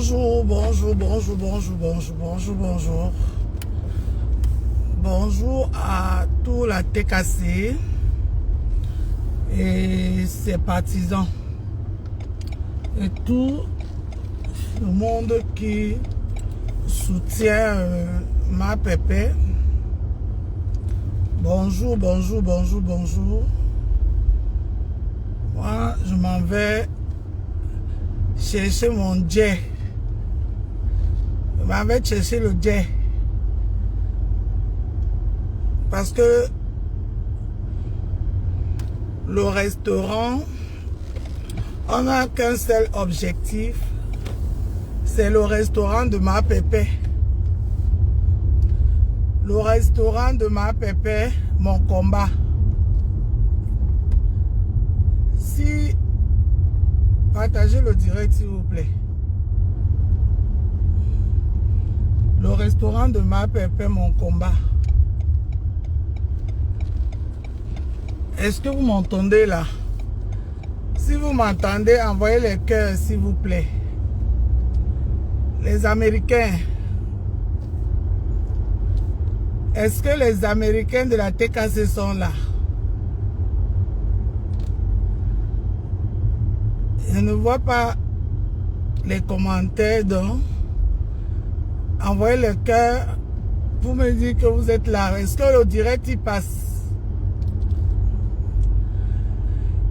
Bonjour, bonjour, bonjour, bonjour, bonjour, bonjour, bonjour. Bonjour à tout la TKC et ses partisans et tout le monde qui soutient ma pépé. Bonjour, bonjour, bonjour, bonjour. Moi, je m'en vais chercher mon jet. Je m'en vais chercher le jet. Parce que le restaurant, on n'a qu'un seul objectif. C'est le restaurant de ma pépé. Le restaurant de ma pépé, mon combat. Si partagez le direct s'il vous plaît. Le restaurant de ma pépé, mon combat. Est-ce que vous m'entendez là? Si vous m'entendez, envoyez les cœurs s'il vous plaît. Les Américains. Est-ce que les Américains de la TKC sont là? Je ne vois pas les commentaires, donc envoyez le cœur pour me dire que vous êtes là. Est-ce que le direct il passe?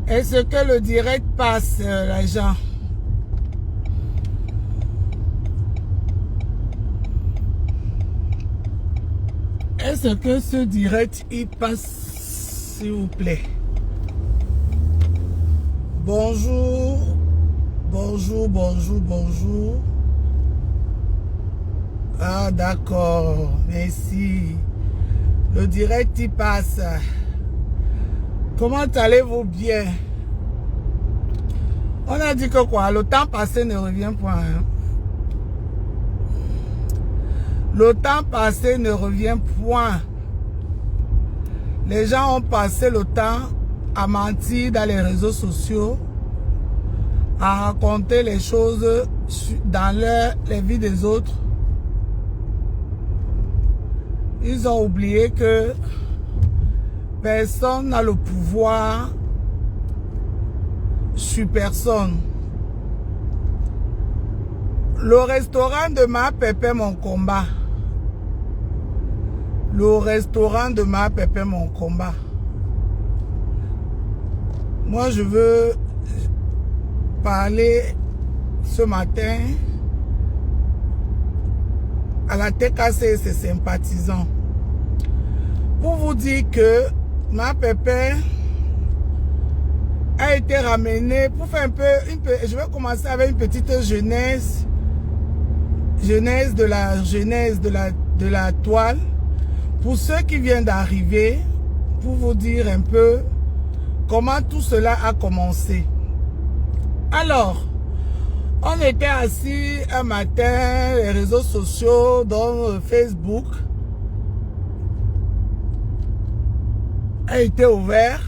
Est-ce que le direct passe, les gens? Est-ce que ce direct il passe, s'il vous plaît? Bonjour, bonjour, bonjour, bonjour. Ah d'accord, merci. Le direct il passe. Comment allez-vous bien? On a dit que quoi? Le temps passé ne revient point. Hein? Le temps passé ne revient point. Les gens ont passé le temps à mentir dans les réseaux sociaux, à raconter les choses dans les vies des autres. Ils ont oublié que personne n'a le pouvoir sur personne. Le restaurant de ma pépé, mon combat. Le restaurant de ma pépé, mon combat. Moi, je veux parler ce matin à la TKC et ses sympathisants pour vous dire que ma pépé a été ramenée pour faire un peu, je vais commencer avec une petite genèse de la toile pour ceux qui viennent d'arriver, pour vous dire un peu comment tout cela a commencé. Alors, on était assis un matin, les réseaux sociaux, dans Facebook a été ouvert.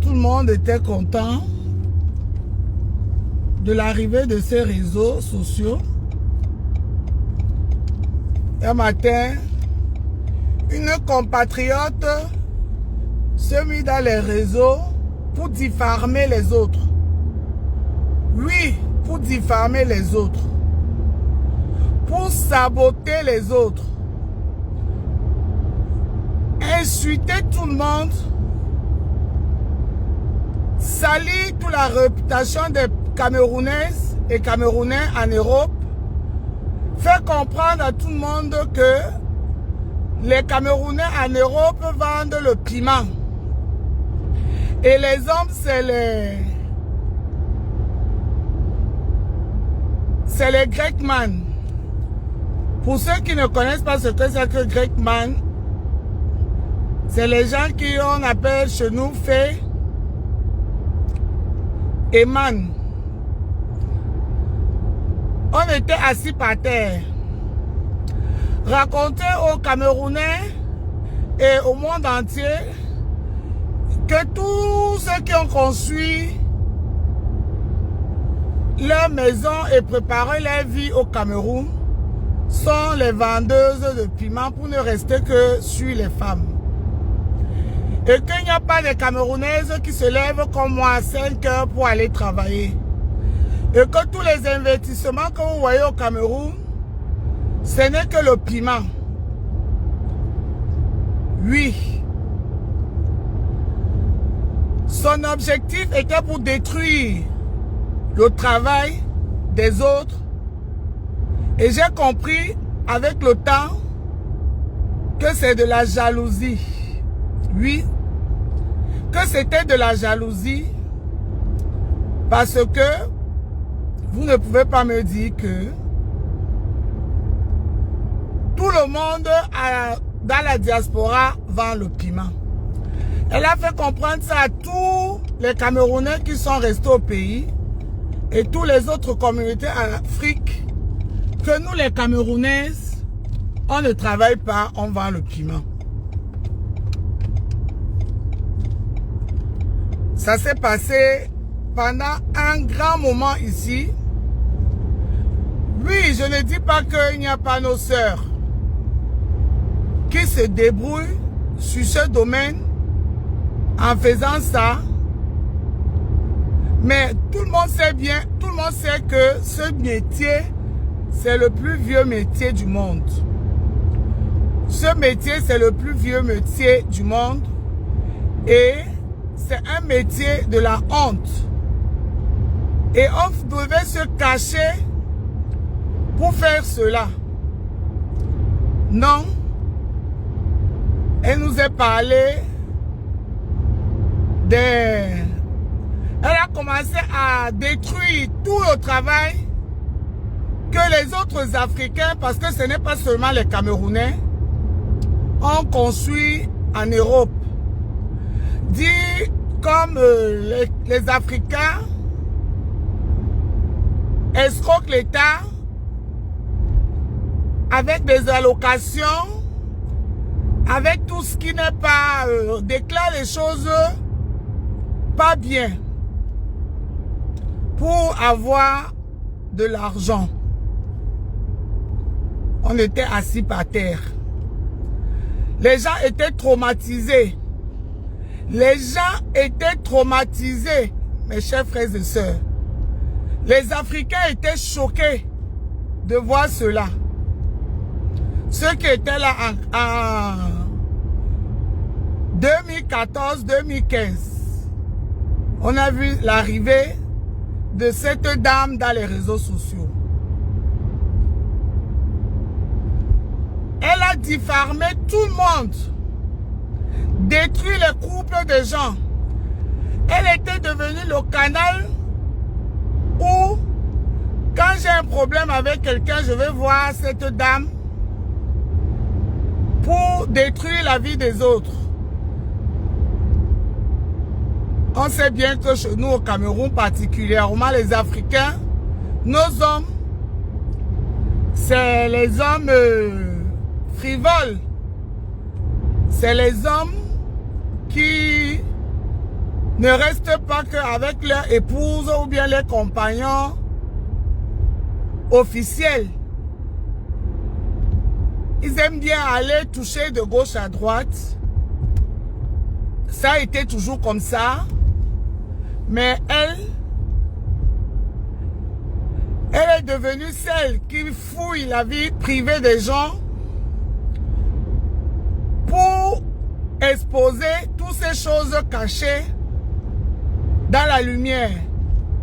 Tout le monde était content de l'arrivée de ces réseaux sociaux. Un matin, une compatriote se mit dans les réseaux pour diffamer les autres. Oui, pour diffamer les autres. Pour saboter les autres. Insulter tout le monde. Salir toute la réputation des Camerounaises et Camerounais en Europe. Faire comprendre à tout le monde que les Camerounais en Europe vendent le piment. Et les hommes, c'est les Greckman. Pour ceux qui ne connaissent pas ce que c'est que Greckman, c'est les gens qui on appelle chez nous fées et man. On était assis par terre. Raconter aux Camerounais et au monde entier que tous ceux qui ont construit leur maison et préparer leur vie au Cameroun sont les vendeuses de piments pour ne rester que sur les femmes. Et qu'il n'y a pas de Camerounaises qui se lèvent comme moi à 5 heures pour aller travailler. Et que tous les investissements que vous voyez au Cameroun, ce n'est que le piment. Oui. Son objectif était pour détruire le travail des autres. Et j'ai compris avec le temps que c'est de la jalousie. Oui. Que c'était de la jalousie. Parce que vous ne pouvez pas me dire que tout le monde dans la diaspora vend le piment. Elle a fait comprendre ça à tous les Camerounais qui sont restés au pays et toutes les autres communautés en Afrique que nous les Camerounaises, on ne travaille pas, on vend le piment. Ça s'est passé pendant un grand moment ici. Oui, je ne dis pas qu'il n'y a pas nos sœurs qui se débrouillent sur ce domaine en faisant ça. Mais tout le monde sait bien, tout le monde sait que ce métier, c'est le plus vieux métier du monde. Ce métier, c'est le plus vieux métier du monde. Et c'est un métier de la honte. Et on devait se cacher pour faire cela. Non. Elle nous a parlé Elle a commencé à détruire tout le travail que les autres Africains, parce que ce n'est pas seulement les Camerounais, ont construit en Europe. Dit comme les Africains escroquent l'État avec des allocations, avec tout ce qui n'est pas, déclare les choses pas bien pour avoir de l'argent. On était assis par terre. Les gens étaient traumatisés. Les gens étaient traumatisés, mes chers frères et sœurs. Les Africains étaient choqués de voir cela. Ceux qui étaient là en 2014-2015, on a vu l'arrivée de cette dame dans les réseaux sociaux. Elle a diffamé tout le monde, détruit les couples de gens. Elle était devenue le canal où, quand j'ai un problème avec quelqu'un, je vais voir cette dame pour détruire la vie des autres. On sait bien que chez nous au Cameroun, particulièrement les Africains, nos hommes, c'est les hommes frivoles. C'est les hommes qui ne restent pas qu'avec leur épouse ou bien leurs compagnons officiels. Ils aiment bien aller toucher de gauche à droite. Ça a été toujours comme ça. Mais elle est devenue celle qui fouille la vie privée des gens pour exposer toutes ces choses cachées dans la lumière.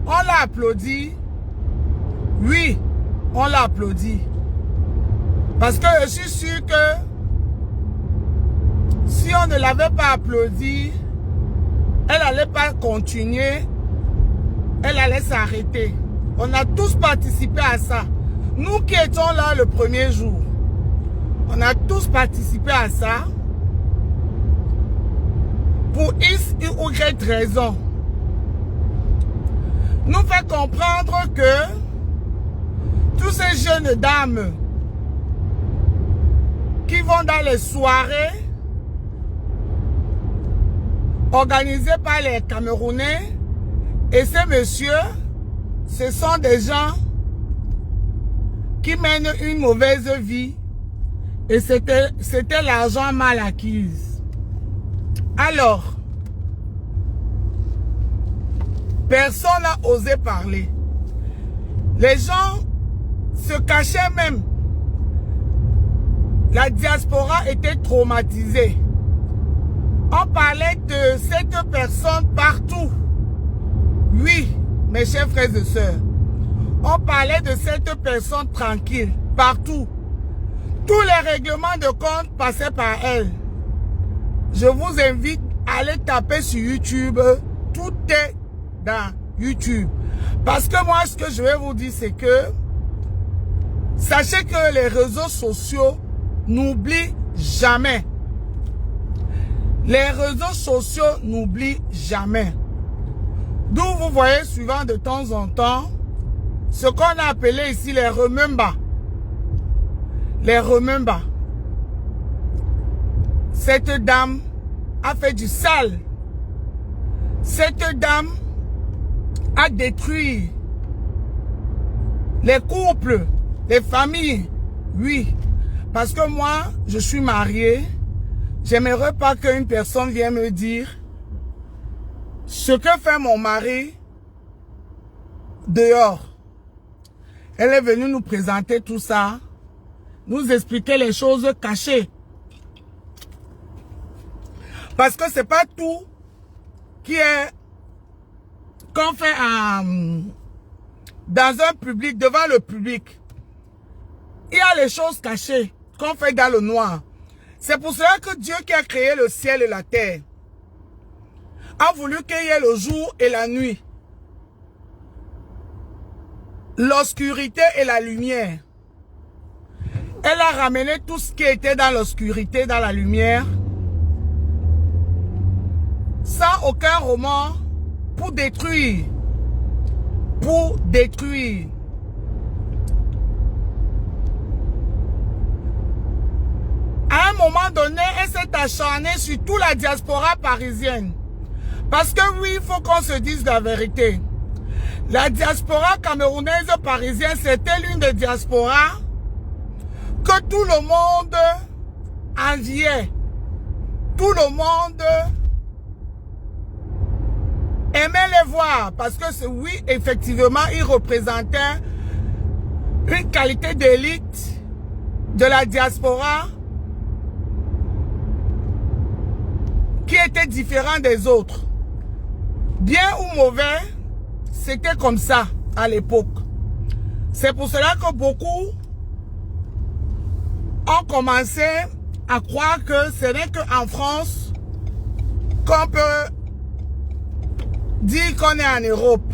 On l'a applaudi. Oui, on l'a applaudi. Parce que je suis sûr que si on ne l'avait pas applaudi, elle n'allait pas continuer, elle allait s'arrêter. On a tous participé à ça. Nous qui étions là le premier jour, on a tous participé à ça pour X ou Y raison. Nous fait comprendre que tous ces jeunes dames qui vont dans les soirées organisées par les Camerounais, et ces messieurs ce sont des gens qui mènent une mauvaise vie et c'était l'argent mal acquis. Alors, personne n'a osé parler. Les gens se cachaient même. La diaspora était traumatisée. On parlait de cette personne partout. Oui, mes chers frères et sœurs. On parlait de cette personne tranquille, partout. Tous les règlements de compte passaient par elle. Je vous invite à aller taper sur YouTube. Tout est dans YouTube. Parce que moi, ce que je vais vous dire, c'est que sachez que les réseaux sociaux n'oublient jamais. Les réseaux sociaux n'oublient jamais. D'où vous voyez souvent de temps en temps ce qu'on a appelé ici les remember. Les remember. Cette dame a fait du sale. Cette dame a détruit les couples, les familles. Oui, parce que moi, je suis mariée. J'aimerais pas qu'une personne vienne me dire ce que fait mon mari dehors. Elle est venue nous présenter tout ça, nous expliquer les choses cachées. Parce que c'est pas tout qui est qu'on fait dans un public, devant le public. Il y a les choses cachées qu'on fait dans le noir. C'est pour cela que Dieu qui a créé le ciel et la terre a voulu qu'il y ait le jour et la nuit, l'obscurité et la lumière. Elle a ramené tout ce qui était dans l'obscurité, dans la lumière, sans aucun remords, pour détruire. Pour détruire. À un moment donné, elle s'est acharnée sur toute la diaspora parisienne. Parce que oui, il faut qu'on se dise la vérité. La diaspora camerounaise parisienne, c'était l'une des diasporas que tout le monde enviait. Tout le monde aimait les voir. Parce que oui, effectivement, ils représentaient une qualité d'élite de la diaspora qui était différent des autres. Bien ou mauvais, c'était comme ça à l'époque. C'est pour cela que beaucoup ont commencé à croire que ce n'est qu'en France qu'on peut dire qu'on est en Europe,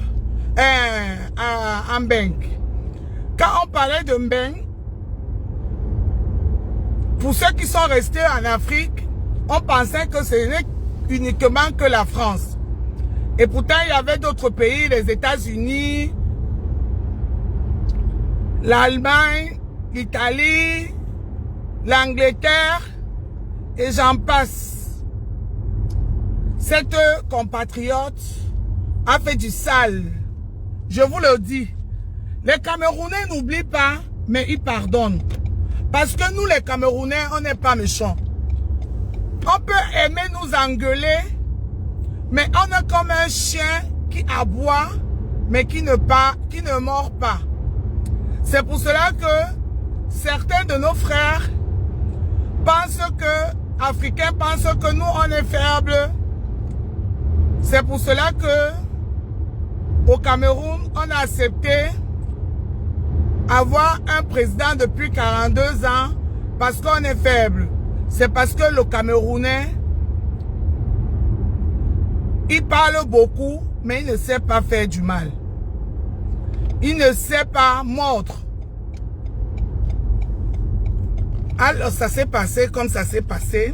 en Mbengue. Quand on parlait de Mbengue, pour ceux qui sont restés en Afrique, on pensait que ce n'est uniquement que la France. Et pourtant, il y avait d'autres pays, les États-Unis, l'Allemagne, l'Italie, l'Angleterre, et j'en passe. Cette compatriote a fait du sale. Je vous le dis. Les Camerounais n'oublient pas, mais ils pardonnent. Parce que nous, les Camerounais, on n'est pas méchants. On peut aimer nous engueuler, mais on est comme un chien qui aboie, mais qui ne mord pas. C'est pour cela que certains de nos frères pensent que, Africains pensent que nous, on est faibles. C'est pour cela que, au Cameroun, on a accepté avoir un président depuis 42 ans parce qu'on est faible. C'est parce que le Camerounais, il parle beaucoup, mais il ne sait pas faire du mal. Il ne sait pas mordre. Alors, ça s'est passé comme ça s'est passé.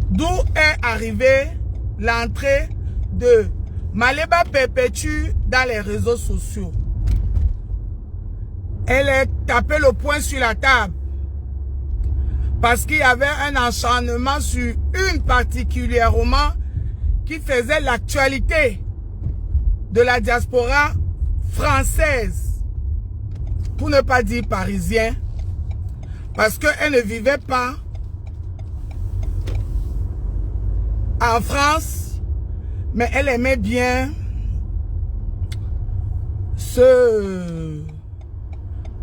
D'où est arrivée l'entrée de Maléba Perpétue dans les réseaux sociaux. Elle a tapé le poing sur la table. Parce qu'il y avait un acharnement sur une particulièrement qui faisait l'actualité de la diaspora française, pour ne pas dire parisien, parce qu'elle ne vivait pas en France, mais elle aimait bien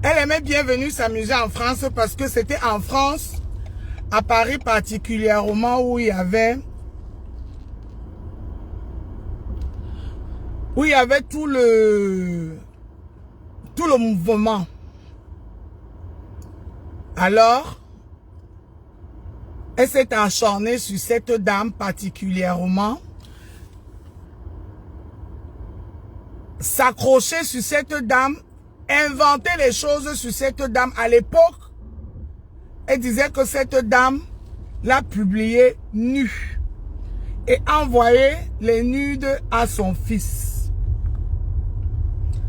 elle aimait bien venir s'amuser en France parce que c'était en France, à Paris particulièrement, où il y avait tout le mouvement. Alors, elle s'est acharnée sur cette dame particulièrement, s'accrocher sur cette dame, inventer les choses sur cette dame. À l'époque, elle disait que cette dame l'a publiée nue et envoyé les nudes à son fils.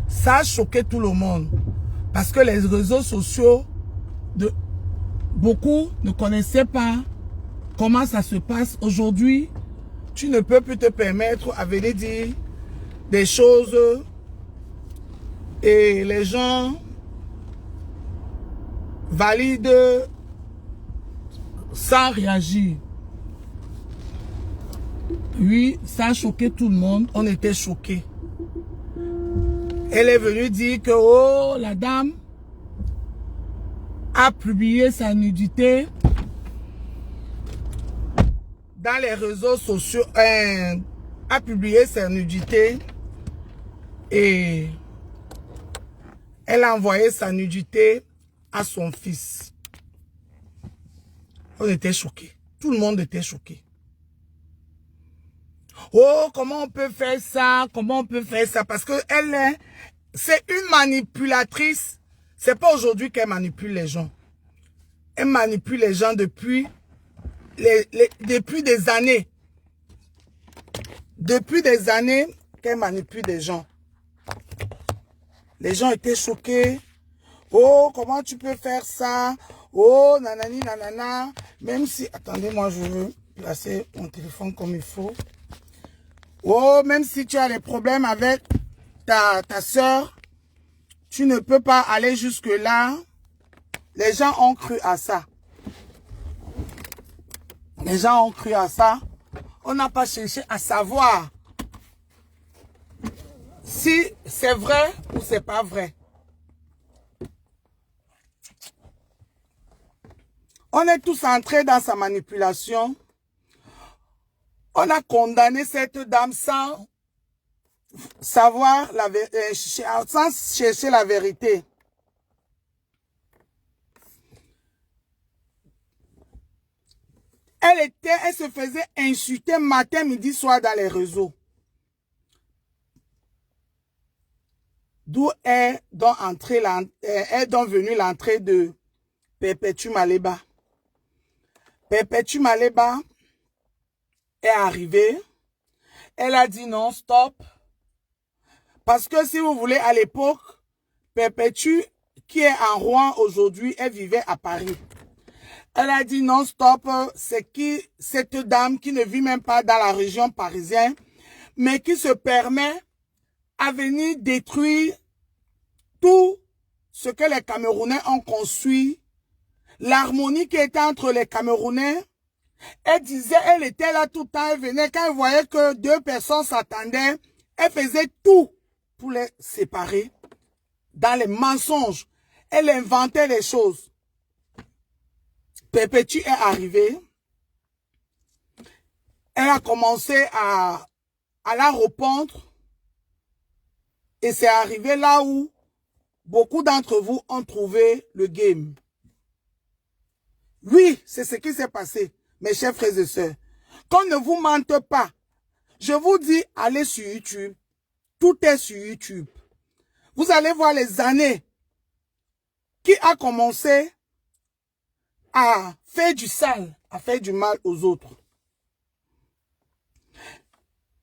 Ça a choqué tout le monde parce que les réseaux sociaux, beaucoup ne connaissaient pas comment ça se passe. Aujourd'hui, tu ne peux plus te permettre à venir dire des choses et les gens valident sans réagir. Oui, ça a choqué tout le monde. On était choqués. Elle est venue dire que oh, la dame a publié sa nudité dans les réseaux sociaux, a publié sa nudité et elle a envoyé sa nudité à son fils. On était choqués. Tout le monde était choqué. Oh, comment on peut faire ça? Comment on peut faire ça? Parce que c'est une manipulatrice. C'est pas aujourd'hui qu'elle manipule les gens. Elle manipule les gens depuis des années. Depuis des années qu'elle manipule des gens. Les gens étaient choqués. Oh, comment tu peux faire ça? Oh, nanani, nanana. Même si... Attendez, moi, je veux placer mon téléphone comme il faut. Oh, même si tu as des problèmes avec ta soeur, tu ne peux pas aller jusque-là. Les gens ont cru à ça. Les gens ont cru à ça. On n'a pas cherché à savoir si c'est vrai ou c'est pas vrai. On est tous entrés dans sa manipulation. On a condamné cette dame sans savoir sans chercher la vérité. Elle se faisait insulter matin, midi, soir dans les réseaux. D'où est donc venue l'entrée de Perpétue Maleba. Perpétue Maleba est arrivée. Elle a dit non, stop. Parce que si vous voulez, à l'époque, Perpétue, qui est en Rouen aujourd'hui, elle vivait à Paris. Elle a dit non, stop. C'est qui cette dame qui ne vit même pas dans la région parisienne, mais qui se permet à venir détruire tout ce que les Camerounais ont construit, l'harmonie qui était entre les Camerounais. Elle disait, elle était là tout le temps, elle venait, quand elle voyait que deux personnes s'attendaient, elle faisait tout pour les séparer. Dans les mensonges, elle inventait les choses. Perpétue est arrivée. Elle a commencé à la répondre. Et c'est arrivé là où beaucoup d'entre vous ont trouvé le game. Oui, c'est ce qui s'est passé, mes chers frères et sœurs. Qu'on ne vous mente pas. Je vous dis, allez sur YouTube. Tout est sur YouTube. Vous allez voir les années qui a commencé à faire du sale, à faire du mal aux autres.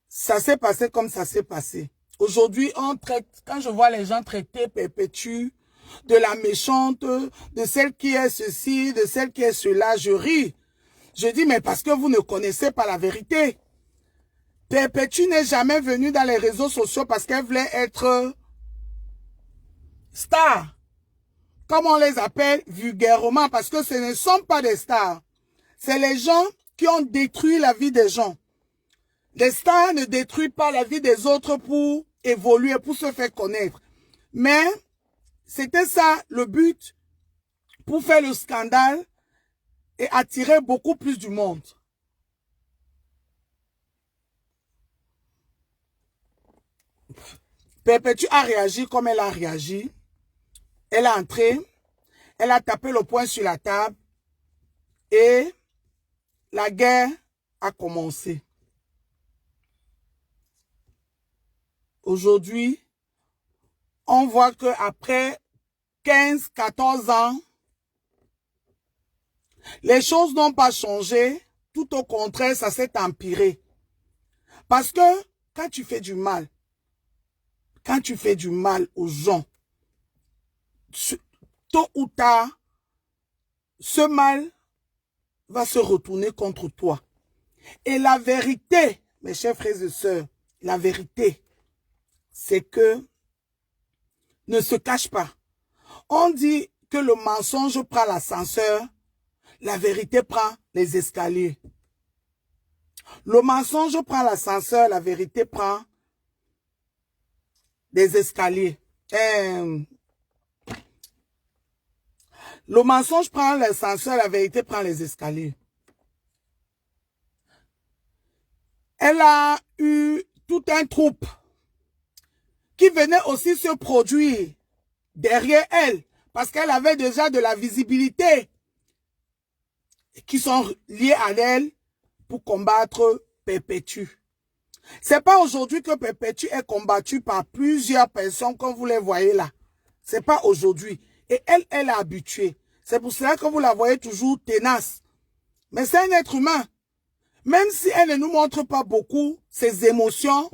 Ça s'est passé comme ça s'est passé. Aujourd'hui, on traite, quand je vois les gens traiter Perpétue de la méchante, de celle qui est ceci, de celle qui est cela, je ris. Je dis, mais parce que vous ne connaissez pas la vérité. Perpétue n'est jamais venue dans les réseaux sociaux parce qu'elle voulait être stars, comme on les appelle vulgairement, parce que ce ne sont pas des stars. C'est les gens qui ont détruit la vie des gens. Les stars ne détruisent pas la vie des autres pour évoluer, pour se faire connaître. Mais c'était ça le but, pour faire le scandale et attirer beaucoup plus du monde. Perpétue a réagi comme elle a réagi. Elle est entrée, elle a tapé le poing sur la table et la guerre a commencé. Aujourd'hui, on voit qu'après 15-14 ans, les choses n'ont pas changé. Tout au contraire, ça s'est empiré. Parce que quand tu fais du mal aux gens, tôt ou tard, ce mal va se retourner contre toi. Et la vérité, mes chers frères et sœurs, la vérité, c'est que ne se cache pas. On dit que le mensonge prend l'ascenseur, la vérité prend les escaliers. Le mensonge prend l'ascenseur, la vérité prend des escaliers. Le mensonge prend l'ascenseur, la vérité prend les escaliers. Elle a eu tout un troupe qui venait aussi se produire derrière elle, parce qu'elle avait déjà de la visibilité, qui sont liés à elle pour combattre Perpétue. C'est pas aujourd'hui que Perpétue est combattue par plusieurs personnes comme vous les voyez là. C'est pas aujourd'hui. Et elle est habituée. C'est pour cela que vous la voyez toujours tenace. Mais c'est un être humain. Même si elle ne nous montre pas beaucoup ses émotions,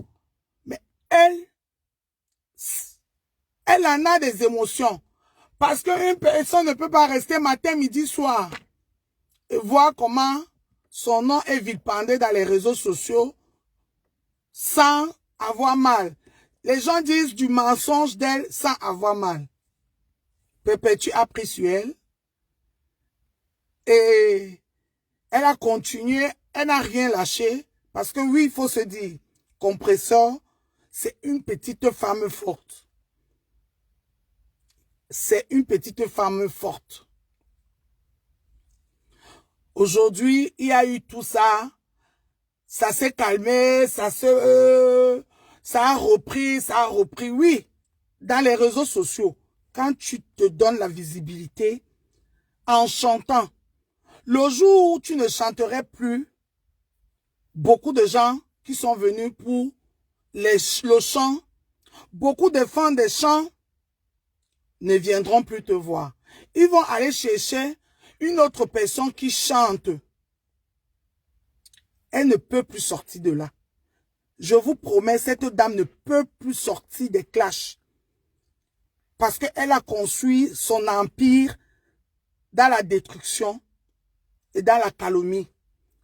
mais elle en a des émotions. Parce qu'une personne ne peut pas rester matin, midi, soir et voir comment son nom est vilipendé dans les réseaux sociaux sans avoir mal. Les gens disent du mensonge d'elle sans avoir mal. Perpétue a pris sur elle et elle a continué, elle n'a rien lâché parce que oui, il faut se dire, Compresseur, c'est une petite femme forte. C'est une petite femme forte. Aujourd'hui, il y a eu tout ça. Ça s'est calmé, ça a repris, oui. Dans les réseaux sociaux, quand tu te donnes la visibilité en chantant, le jour où tu ne chanterais plus, beaucoup de gens qui sont venus pour le chant, beaucoup de fans des chants ne viendront plus te voir. Ils vont aller chercher une autre personne qui chante. Elle ne peut plus sortir de là. Je vous promets, cette dame ne peut plus sortir des clashs. Parce qu'elle a construit son empire dans la destruction et dans la calomnie.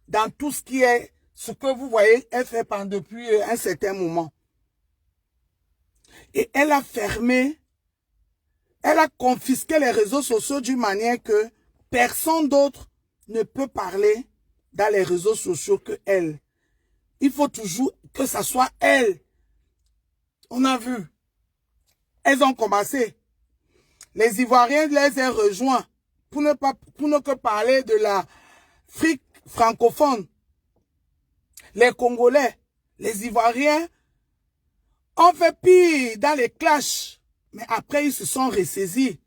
Dans tout ce qui est, ce que vous voyez, elle fait depuis un certain moment. Et elle a fermé, elle a confisqué les réseaux sociaux d'une manière que personne d'autre ne peut parler dans les réseaux sociaux que elle. Il faut toujours que ça soit elle. On a vu. Elles ont commencé. Les Ivoiriens les ont rejoints pour ne que parler de l'Afrique francophone. Les Congolais, les Ivoiriens ont fait pire dans les clashs. Mais après, ils se sont ressaisis.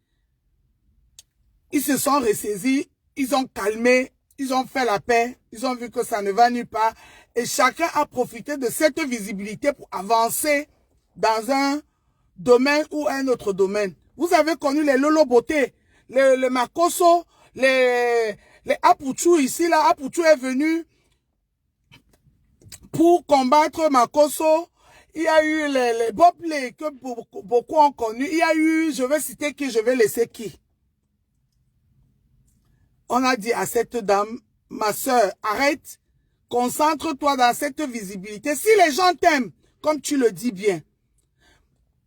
Ils se sont ressaisis, ils ont calmé, ils ont fait la paix, ils ont vu que ça ne va nulle part. Et chacun a profité de cette visibilité pour avancer dans un domaine ou un autre domaine. Vous avez connu les Lolo Beauté, les Makosso, les Apuchou ici, là. Apuchou est venu pour combattre Makosso. Il y a eu les Bopley que beaucoup ont connu. Il y a eu, je vais citer qui, je vais laisser qui. On a dit à cette dame, ma soeur, arrête, concentre-toi dans cette visibilité. Si les gens t'aiment, comme tu le dis bien,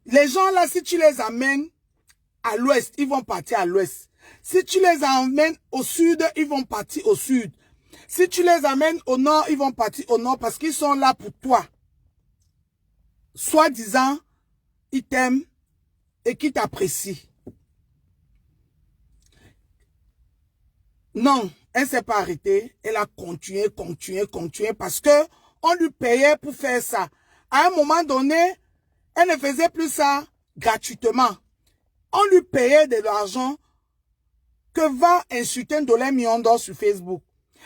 les gens là, si tu les amènes à l'ouest, ils vont partir à l'ouest. Si tu les emmènes au sud, ils vont partir au sud. Si tu les amènes au nord, ils vont partir au nord parce qu'ils sont là pour toi. Soi-disant, ils t'aiment et qu'ils t'apprécient. Non, elle ne s'est pas arrêtée. Elle a continué parce que on lui payait pour faire ça. À un moment donné, elle ne faisait plus ça gratuitement. On lui payait de l'argent que va insulter un dollar million d'or sur Facebook.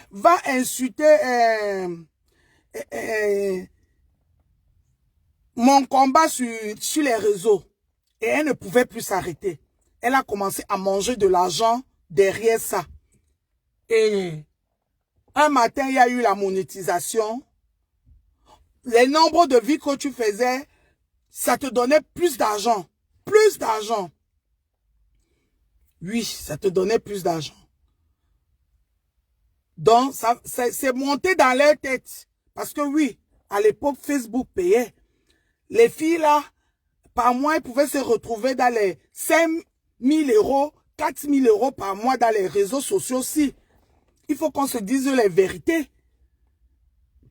Va insulter mon combat sur les réseaux. Et elle ne pouvait plus s'arrêter. Elle a commencé à manger de l'argent derrière ça. Et un matin, il y a eu la monétisation. Les nombres de vues que tu faisais, ça te donnait plus d'argent. Plus d'argent. Oui, ça te donnait plus d'argent. Donc, c'est monté dans leur tête. Parce que oui, à l'époque, Facebook payait. Les filles là, par mois, elles pouvaient se retrouver dans les 5 000 euros, 4 000 euros par mois dans les réseaux sociaux aussi. Il faut qu'on se dise les vérités.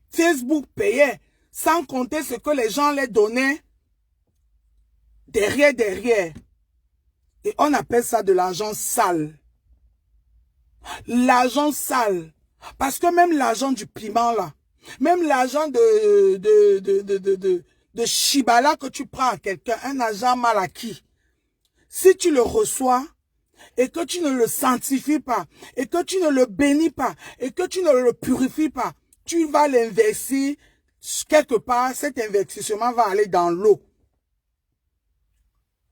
Facebook payait, sans compter ce que les gens les donnaient derrière. Et on appelle ça de l'argent sale. L'argent sale. Parce que même l'argent du piment là, même l'argent de Shibala que tu prends à quelqu'un, un argent mal acquis, si tu le reçois et que tu ne le sanctifies pas, et que tu ne le bénis pas, et que tu ne le purifies pas, tu vas l'investir quelque part, cet investissement va aller dans l'eau.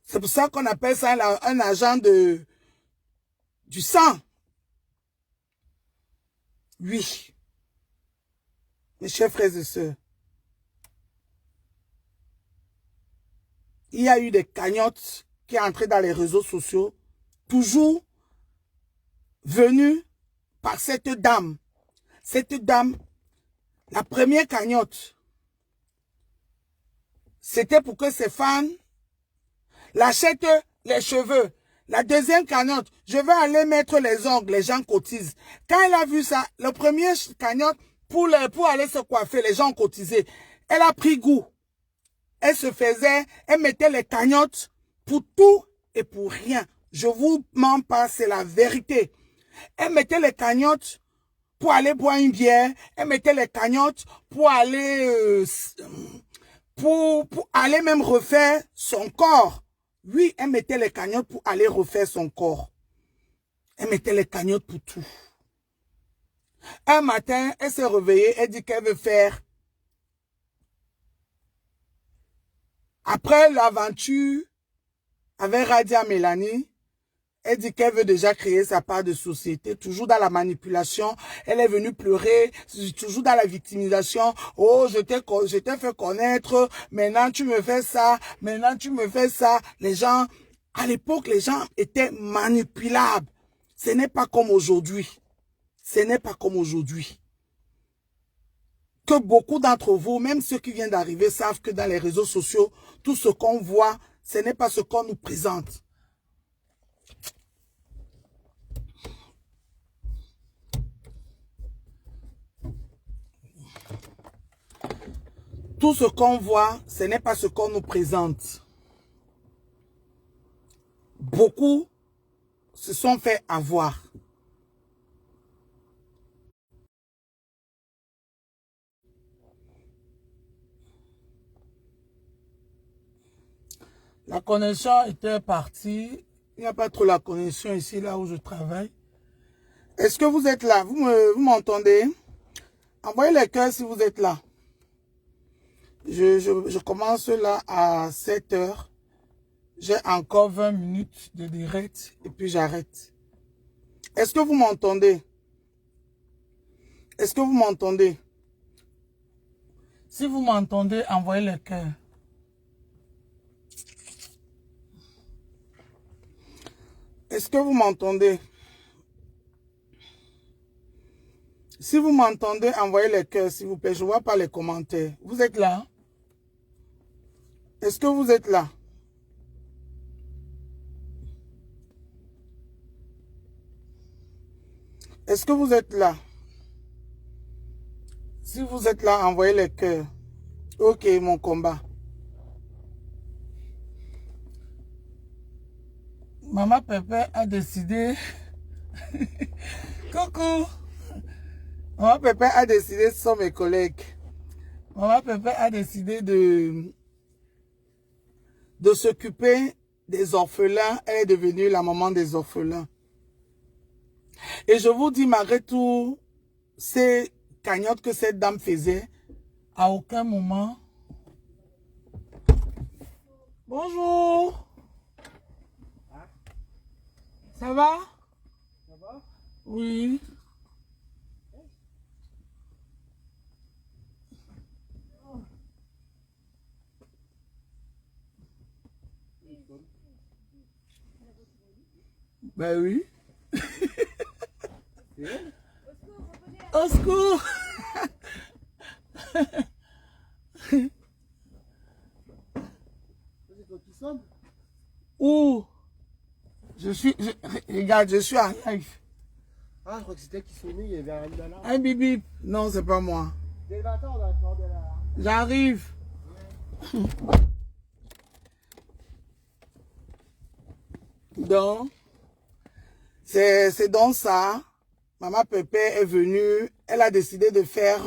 C'est pour ça qu'on appelle ça un agent du sang. Oui. Mes chers frères et sœurs. Il y a eu des cagnottes qui sont entrées dans les réseaux sociaux, toujours venues par cette dame. Cette dame, la première cagnotte, c'était pour que ses fans l'achètent les cheveux. La deuxième cagnotte, je vais aller mettre les ongles, les gens cotisent. Quand elle a vu ça, le premier cagnotte, pour aller se coiffer, les gens cotisaient. Elle a pris goût. Elle se faisait, elle mettait les cagnottes pour tout et pour rien. Je vous mens pas, c'est la vérité. Elle mettait les cagnottes pour aller boire une bière. Elle mettait les cagnottes pour aller, pour aller même refaire son corps. Oui, elle mettait les cagnottes pour aller refaire son corps. Elle mettait les cagnottes pour tout. Un matin, elle s'est réveillée, elle dit qu'elle veut faire. Après l'aventure avec Radia Mélanie, elle dit qu'elle veut déjà créer sa part de société, toujours dans la manipulation. Elle est venue pleurer, toujours dans la victimisation. Oh, je t'ai fait connaître, maintenant tu me fais ça, maintenant tu me fais ça. Les gens, à l'époque, les gens étaient manipulables. Ce n'est pas comme aujourd'hui. Ce n'est pas comme aujourd'hui. Que beaucoup d'entre vous, même ceux qui viennent d'arriver, savent que dans les réseaux sociaux, tout ce qu'on voit, ce n'est pas ce qu'on nous présente. Tout ce qu'on voit, ce n'est pas ce qu'on nous présente. Beaucoup se sont fait avoir. La connexion était partie. Il n'y a pas trop la connexion ici, là où je travaille. Est-ce que vous êtes là? Vous m'entendez? Envoyez les cœurs si vous êtes là. Je commence là à 7 heures. J'ai encore 20 minutes de direct et puis j'arrête. Est-ce que vous m'entendez? Est-ce que vous m'entendez? Si vous m'entendez, envoyez les cœurs. Est-ce que vous m'entendez? Si vous m'entendez, envoyez les cœurs, s'il vous plaît. Je ne vois pas les commentaires. Vous êtes là? Est-ce que vous êtes là? Est-ce que vous êtes là? Si vous êtes là, envoyez les cœurs. Ok, mon combat. Maman Pépé a décidé... Coucou! Maman Pépé a décidé, ce sont mes collègues. Maman Pépé a décidé de s'occuper des orphelins. Elle est devenue la maman des orphelins. Et je vous dis, malgré tout, ces cagnottes que cette dame faisait, à aucun moment... Bonjour! Ça va? Ça va? Oui. Ben oui. Au secours! C'est toi qui sonne? Où? Regarde, je suis en live. Ah, je crois que c'était qui sonnait, il y avait un là. Un bip. Non, c'est pas moi. Attends, on va faire de là. J'arrive. Donc, c'est donc ça. Maman Pépé est venue. Elle a décidé de faire...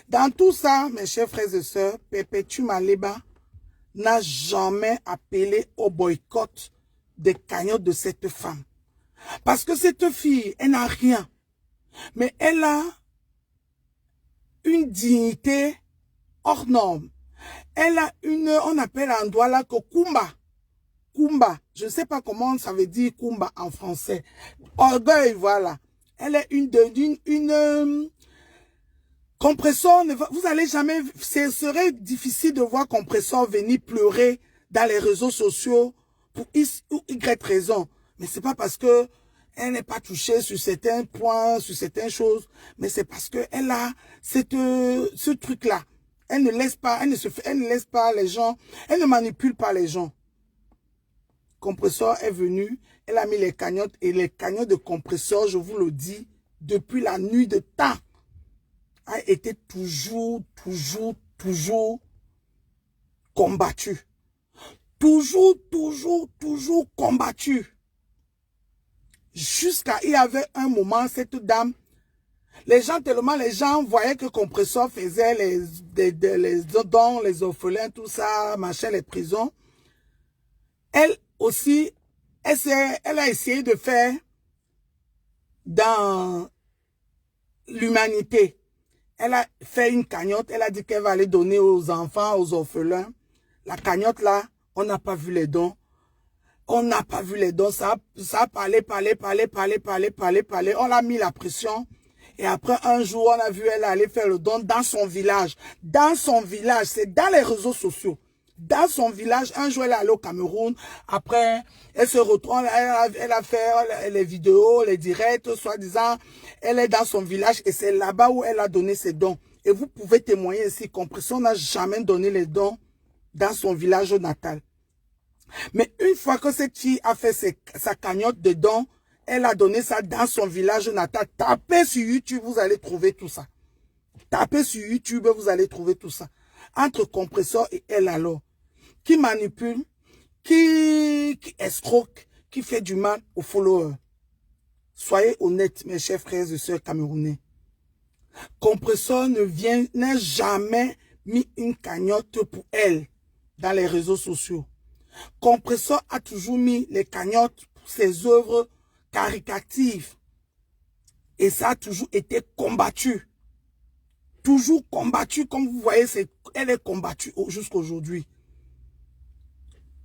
dans tout ça, mes chers frères et sœurs, Perpétue Maleba n'a jamais appelé au boycott des cagnottes de cette femme. Parce que cette fille, elle n'a rien. Mais elle a une dignité hors norme. Elle a une, on appelle en Douala que Kumba. Kumba. Je ne sais pas comment ça veut dire Kumba en français. Orgueil, voilà. Elle est une Compressor, vous allez jamais, ce serait difficile de voir Compressor venir pleurer dans les réseaux sociaux pour X ou Y raison. Mais c'est pas parce que elle n'est pas touchée sur certains points, sur certaines choses, mais c'est parce que elle a ce truc-là. Elle ne laisse pas, elle ne laisse pas les gens, elle ne manipule pas les gens. Compressor est venu, elle a mis les cagnottes et les cagnottes de Compressor, je vous le dis, depuis la nuit de temps, a été toujours combattu. Toujours combattu. Jusqu'à, il y avait un moment, cette dame, les gens voyaient que Compressor faisait les dons, les orphelins, tout ça, machin, les prisons. Elle aussi, elle a essayé de faire dans l'humanité. Elle a fait une cagnotte, elle a dit qu'elle va aller donner aux enfants, aux orphelins. La cagnotte là, on n'a pas vu les dons. On n'a pas vu les dons. Ça a parlé. On a mis la pression. Et après un jour, on a vu elle aller faire le don dans son village. Dans son village, c'est dans les réseaux sociaux. Dans son village, un jour, elle est allée au Cameroun. Après, elle se retrouve, elle a fait les vidéos, les directs, soi-disant. Elle est dans son village et c'est là-bas où elle a donné ses dons. Et vous pouvez témoigner ici, Compressor n'a jamais donné les dons dans son village natal. Mais une fois que cette fille a fait sa cagnotte de dons, elle a donné ça dans son village natal. Tapez sur YouTube, vous allez trouver tout ça. Tapez sur YouTube, vous allez trouver tout ça. Entre Compressor et elle alors, qui manipule, qui escroque, qui fait du mal aux followers. Soyez honnêtes, mes chers frères et sœurs camerounais. Compressor n'a jamais mis une cagnotte pour elle dans les réseaux sociaux. Compressor a toujours mis les cagnottes pour ses œuvres caricatives. Et ça a toujours été combattu. Toujours combattu, comme vous voyez, elle est combattue jusqu'à aujourd'hui.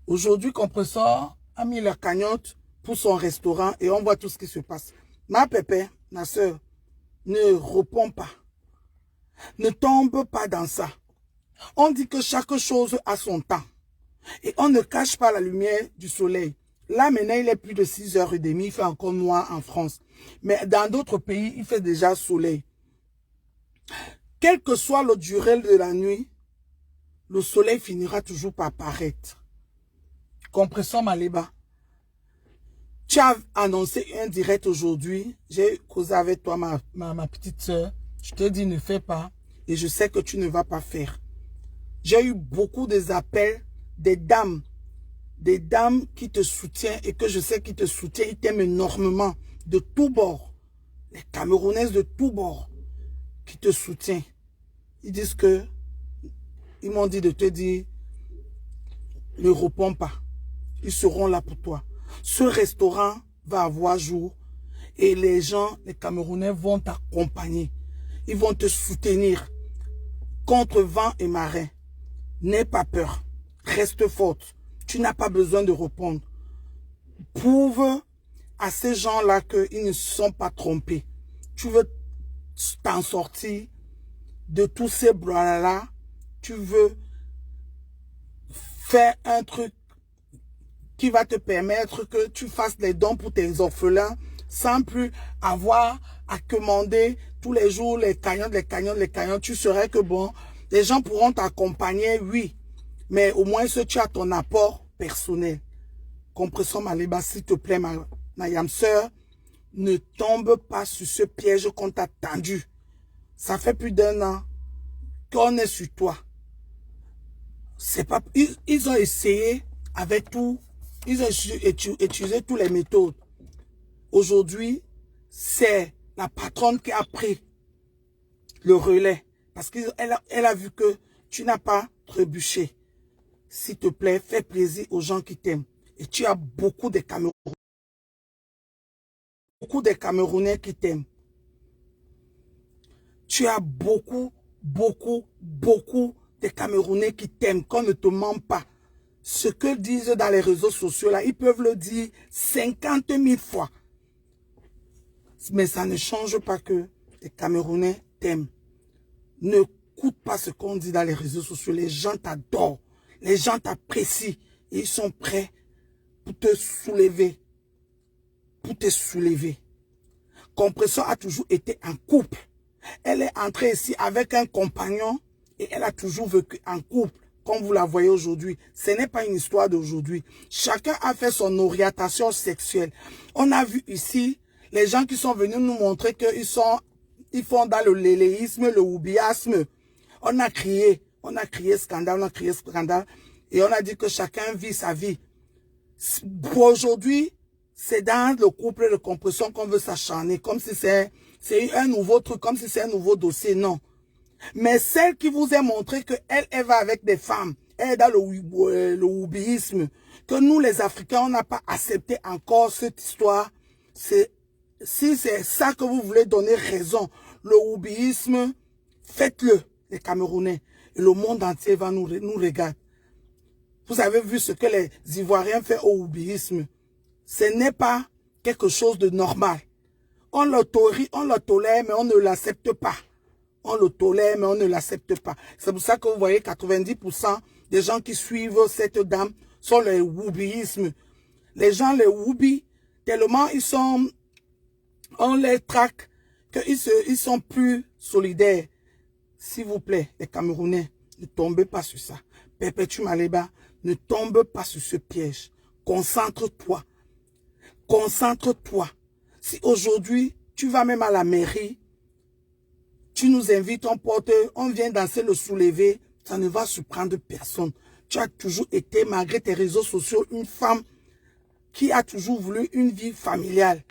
Aujourd'hui, Compressor a mis la cagnotte pour son restaurant et on voit tout ce qui se passe. Ma pépé, ma soeur, ne réponds pas. Ne tombe pas dans ça. On dit que chaque chose a son temps. Et on ne cache pas la lumière du soleil. Là, maintenant, il est plus de 6h30. Il fait encore noir en France. Mais dans d'autres pays, il fait déjà soleil. Quelle que soit la durée de la nuit, le soleil finira toujours par paraître. Compressor Maleba. Tu as annoncé un direct aujourd'hui. J'ai causé avec toi, ma petite soeur. Je te dis, ne fais pas. Et je sais que tu ne vas pas faire. J'ai eu beaucoup d'appels des dames qui te soutiennent et que je sais qu'ils te soutiennent. Ils t'aiment énormément de tous bords. Les Camerounaises de tous bords qui te soutiennent. Ils disent que, ils m'ont dit de te dire, ne réponds pas. Ils seront là pour toi. Ce restaurant va avoir jour et les gens, les Camerounais vont t'accompagner. Ils vont te soutenir contre vent et marée. N'aie pas peur. Reste forte. Tu n'as pas besoin de répondre. Prouve à ces gens-là qu'ils ne se sont pas trompés. Tu veux t'en sortir de tous ces bras-là. Tu veux faire un truc qui va te permettre que tu fasses les dons pour tes orphelins sans plus avoir à commander tous les jours les cagnottes, les cagnottes, les cagnottes. Tu serais que bon, les gens pourront t'accompagner, oui, mais au moins si tu as ton apport personnel. Compression Maliba, s'il te plaît, ma yam sœur, ne tombe pas sur ce piège qu'on t'a tendu. Ça fait plus d'1 an qu'on est sur toi. C'est pas, ils ont essayé avec tout, ils ont utilisé toutes les méthodes. Aujourd'hui, c'est la patronne qui a pris le relais parce qu'elle a vu que tu n'as pas trébuché. S'il te plaît, fais plaisir aux gens qui t'aiment. Et tu as beaucoup de Camerounais qui t'aiment. Tu as beaucoup de Camerounais qui t'aiment, qu'on ne te ment pas. Ce que disent dans les réseaux sociaux, là, ils peuvent le dire 50 000 fois. Mais ça ne change pas que les Camerounais t'aiment. Ne écoute pas ce qu'on dit dans les réseaux sociaux. Les gens t'adorent. Les gens t'apprécient. Et ils sont prêts pour te soulever. Pour te soulever. Compression a toujours été en couple. Elle est entrée ici avec un compagnon et elle a toujours vécu en couple, comme vous la voyez aujourd'hui. Ce n'est pas une histoire d'aujourd'hui. Chacun a fait son orientation sexuelle. On a vu ici les gens qui sont venus nous montrer qu'ils font dans le léléisme, le oubliasme. On a crié scandale, et on a dit que chacun vit sa vie. Pour aujourd'hui, c'est dans le couple de compression qu'on veut s'acharner, comme si c'est un nouveau truc, comme si c'est un nouveau dossier, non. Mais celle qui vous a montré qu'elle va avec des femmes, elle est dans le oublisme, que nous les Africains, on n'a pas accepté encore cette histoire. Si c'est ça que vous voulez donner raison, le oublisme, faites-le, les Camerounais. Et le monde entier va nous regarder. Vous avez vu ce que les Ivoiriens font au oublisme. Ce n'est pas quelque chose de normal. On le tolère, mais on ne l'accepte pas. On le tolère, mais on ne l'accepte pas. C'est pour ça que vous voyez 90% des gens qui suivent cette dame sont les oublismes. Les gens les oublient tellement on les traque qu'ils sont plus solidaires. S'il vous plaît, les Camerounais, ne tombez pas sur ça. Perpétue Maliba, ne tombe pas sur ce piège. Concentre-toi. Concentre-toi. Si aujourd'hui, tu vas même à la mairie, tu nous invites, on vient danser le soulevé, ça ne va surprendre personne. Tu as toujours été, malgré tes réseaux sociaux, une femme qui a toujours voulu une vie familiale.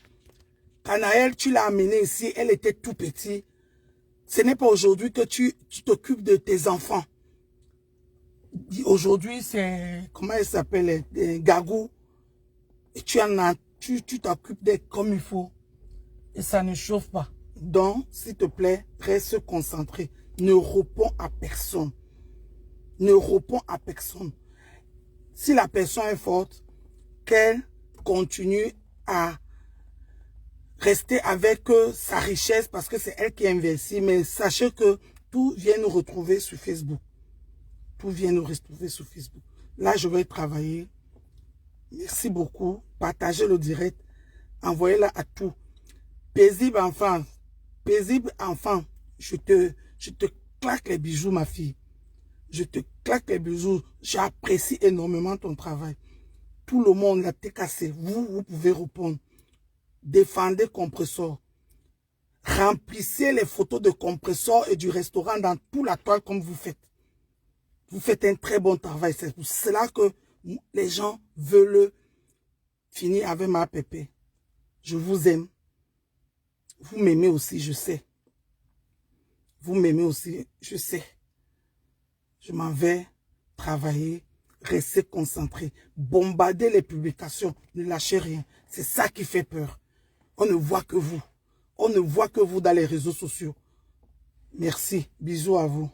Canaël, tu l'as amenée ici, elle était tout petite. Ce n'est pas aujourd'hui que tu t'occupes de tes enfants. Aujourd'hui, c'est, comment elle s'appelle, Gagou. Et tu t'occupes d'elle comme il faut. Et ça ne chauffe pas. Donc, s'il te plaît, reste concentré. Ne réponds à personne. Ne réponds à personne. Si la personne est forte, qu'elle continue à rester avec sa richesse parce que c'est elle qui investit. Mais sachez que tout vient nous retrouver sur Facebook. Tout vient nous retrouver sur Facebook. Là, je vais travailler. Merci beaucoup. Partagez le direct. Envoyez-la à tout. Paisible enfant. Paisible enfant. Je te claque les bijoux, ma fille. Je te claque les bijoux. J'apprécie énormément ton travail. tout le monde, la tête cassée. Vous pouvez répondre. Défendez compresseur. Remplissez les photos de compresseur et du restaurant dans toute la toile comme vous faites. Vous faites un très bon travail. C'est pour cela que les gens veulent finir avec ma pépé. Je vous aime. Vous m'aimez aussi, je sais. Vous m'aimez aussi, je sais. Je m'en vais travailler, rester concentré, bombarder les publications, ne lâchez rien. C'est ça qui fait peur. On ne voit que vous. On ne voit que vous dans les réseaux sociaux. Merci. Bisous à vous.